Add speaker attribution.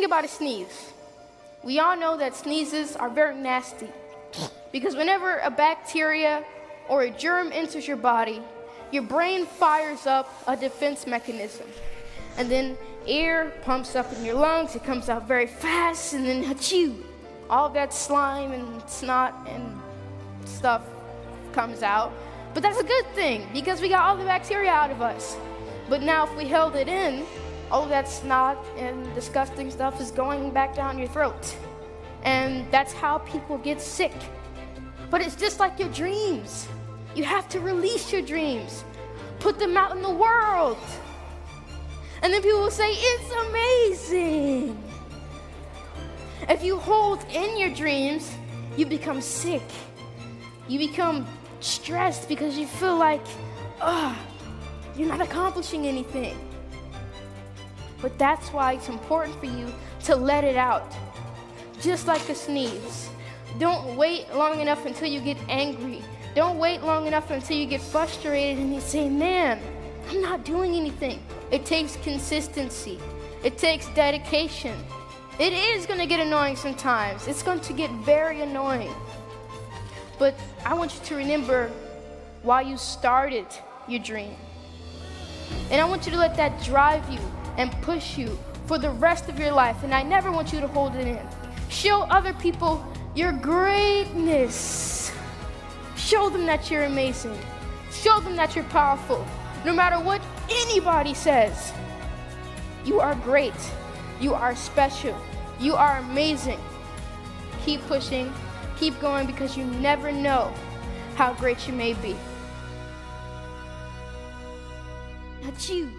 Speaker 1: about a sneeze. We all know that sneezes are very nasty because whenever a bacteria or a germ enters your body, your brain fires up a defense mechanism. And then air pumps up in your lungs, it comes out very fast, and then achoo, all that slime and snot and stuff comes out. But that's a good thing because we got all the bacteria out of us. But now if we held it in, all of that snot and disgusting stuff is going back down your throat. And that's how people get sick. But it's just like your dreams. You have to release your dreams. Put them out in the world. And then people will say, it's amazing. If you hold in your dreams, you become sick. You become stressed because you feel like, you're not accomplishing anything. But that's why it's important for you to let it out. Just like a sneeze. Don't wait long enough until you get angry. Don't wait long enough until you get frustrated and you say, man, I'm not doing anything. It takes consistency. It takes dedication. It is going to get annoying sometimes. It's going to get very annoying. But I want you to remember why you started your dream. And I want you to let that drive you and push you for the rest of your life. And I never want you to hold it in. Show other people your greatness. Show them that you're amazing. Show them that you're powerful. No matter what anybody says, you are great. You are special. You are amazing. Keep pushing. Keep going because you never know how great you may be. Not you.